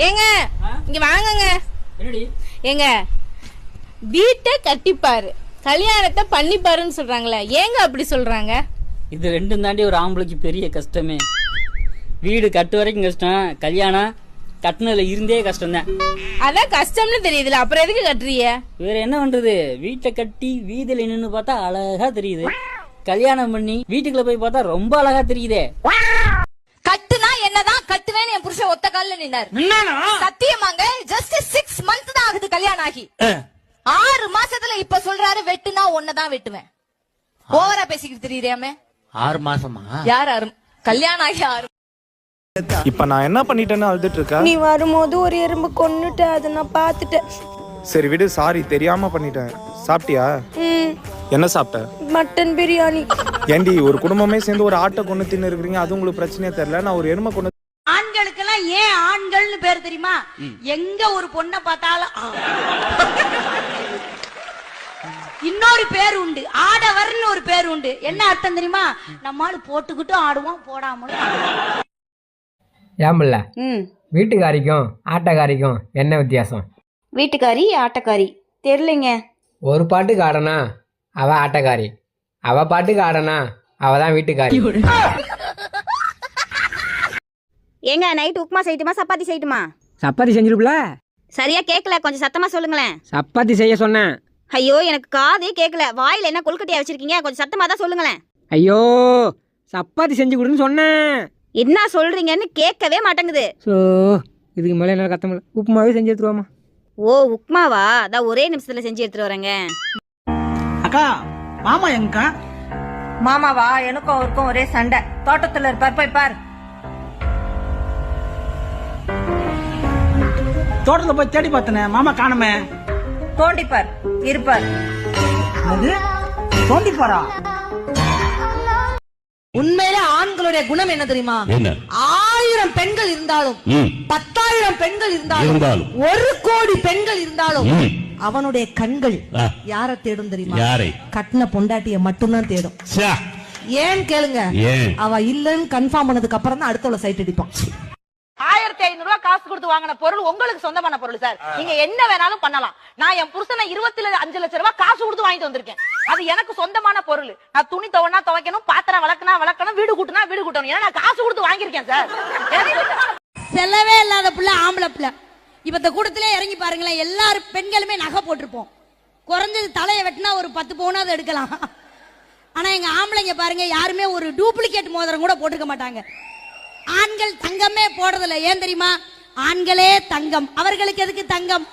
ஏங்க இங்க வாங்குங்க. ஏங்க வீட்டை கட்டிப்பாரு கல்யாணத்தை பண்ணிப்பாருன்னு சொல்றாங்களே, ஏங்க அப்படி சொல்றாங்க? இது ரெண்டும் தாண்டி ஒரு ஆம்பளைக்கு பெரிய கஷ்டமே. வீடு கட்டு வரைக்கும் கஷ்டம், கல்யாணம் கட்டினதுல இருந்தே கஷ்டம் தான். அதான் கஷ்டம்னு தெரியுதுல, அப்புறம் எதுக்கு கட்டுறீங்க? வேற என்ன பண்றது? வீட்டை கட்டி வீதியில நின்னு பார்த்தா அழகா தெரியுது, கல்யாணம் பண்ணி வீட்டுக்குள்ள போய் பார்த்தா ரொம்ப அழகா தெரியுதே. கட்டுனா என்னதான் கட்டுவேன்னு என் புருஷன் ஒத்த கால்ல நின்னாரு. சத்தியமாங்க, ஜஸ்ட் 6 months தான் ஆகுது கல்யாணம் ஆகி. 6 மாசத்துல இப்ப சொல்றாரு வெட்டுனா ஒன்னதான் வெட்டுவேன். ஓவரா பேசிக்கிட்டு தெரியுறியாமே. 6 மாசமா? யார் கல்யாணம் ஆகி 6. இப்ப நான் என்ன பண்ணிட்டேன்னு அழுதுட்டு இருக்க? நீ வரும்போது ஒரு எறும்பு கொன்னுட்ட, அதை நான் பார்த்துட்டேன். சரி விடு, சாரி, தெரியாம பண்ணிட்டேன். சாப்பிட்டியா? என்ன சாப்பிட்ட? மட்டன் பிரியாணி. ஏண்டி, ஒரு குடும்பமே சேர்ந்து ஒரு ஆட்டை கொண்டு தின்னு இருக்கிறீங்க, அது உங்களுக்கு பிரச்சனையே தெரியல. நான் ஒரு எருமை கொண்டு. ஆண்களுக்கெல்லாம் ஏன் ஆண்கள்னு பேர் தெரியுமா? எங்க ஒரு பொண்ணை பார்த்தாலும் இன்னொரு பேர் உண்டு, ஆடவர்னு ஒரு பேர் உண்டு. என்ன அர்த்தம் தெரியுமா? நம்மால போட்டுக்கிட்டு ஆடுவோம், போடாமலும். ஏம்பில்ல, வீட்டுக்காரிக்கும் ஆட்டக்காரிக்கும் என்ன வித்தியாசம்? வீட்டுக்காரி ஆட்டக்காரி தெரியலைங்க. ஒரு பாட்டுக்கு ஆடனா அவ ஆட்டக்காரி, அவ பாட்டுக்கு ஆடனா அவ தான் வீட்டுக்காரி. ஏங்க நைட் உப்புமா செய்யட்டுமா சப்பாத்தி செய்யட்டுமா? சப்பாத்தி செஞ்சிருப்பல? சரியா கேட்கல, கொஞ்சம் சத்தமா சொல்லுங்களேன். சப்பாத்தி செய்ய சொன்னேன். ஐயோ எனக்கு காதே கேட்கல, வாயில என்ன கொல்கட்டியா வச்சிருக்கீங்க? கொஞ்சம் சத்தமா தான் சொல்லுங்களேன். ஐயோ சப்பாத்தி செஞ்சு கொடுன்னு சொன்னேன். என்ன சொல்றீங்கன்னு கேட்கவே மாட்டேங்குது. ஸோ இதுக்கு மேலே என்ன கத்த முடியல, உப்புமாவே செஞ்சு எடுத்துருவாமா. ஓ உப்புமாவா? அதான் ஒரே நிமிஷத்துல செஞ்சு எடுத்துட்டு வரேங்க. அக்கா, மாமா எங்கக்கா? மாமாவா? எனக்கும் அவருக்கும் ஒரே சண்டை. தோட்டத்துல இருப்பார், போய் பார். தோட்டத்துல போய் தேடி பார்த்தனே, மாமா காணுமே. தோண்டிப்பார் இருப்பார். தோண்டிப்பாரா? உண்மையிலே ஆண்களுடைய குணம் என்ன தெரியுமா? 1000 பெண்கள் இருந்தாலும் 10,000 பெண்கள் இருந்தாலும் 1 கோடி பெண்கள் இருந்தாலும் அவனுடைய கண்கள் யார தேடும் தெரியுமா? கட்டின பொண்டாட்டிய மட்டும்தான் தேடும். ஏன் கேளுங்க, அவ இல்லன்னு கன்ஃபார்ம் பண்ணதுக்கு அப்புறம் தான் அடுத்தவள சைட் அடிப்பான். 1500 ரூபாய் காசு கொடுத்து வாங்கின பொருள் உங்களுக்கு சொந்தமான பொருள் சார். நீங்க என்ன வேணாலும் பண்ணலாம். நான் என் புருஷனை 25 லட்சம் ரூபாய் காசு கொடுத்து வாங்கிட்டு வந்திருக்கேன். அது எனக்கு சொந்தமான பொருள். நான் துணி துவனா துவைக்கணும், பாத்திரம் வளர்க்கணும், வீடு கூட்டினா வீடு கூட்டணும். ஏன்னா நான் காசு கொடுத்து வாங்கியிருக்கேன் சார். செல்லவே இல்லாத பிள்ளை ஆம்பளை பிள்ளை. இப்ப இந்த கூட்டத்திலே இறங்கி பாருங்களேன், எல்லாரும் பெண்களுமே நகை போட்டிருப்போம். குறைஞ்சது தலையை வெட்டினா ஒரு 10 பவுனாவது எடுக்கலாம். ஆனா எங்க ஆம்பளைங்க பாருங்க, யாருமே ஒரு டூப்ளிகேட் மோதிரம் கூட போட்டுக்க மாட்டாங்க. ஆண்கள் தங்கமே போடுறதில்ல. ஏன் தெரியுமா? ஆண்களே தங்கம், அவர்களுக்கு எதுக்கு தங்கம்?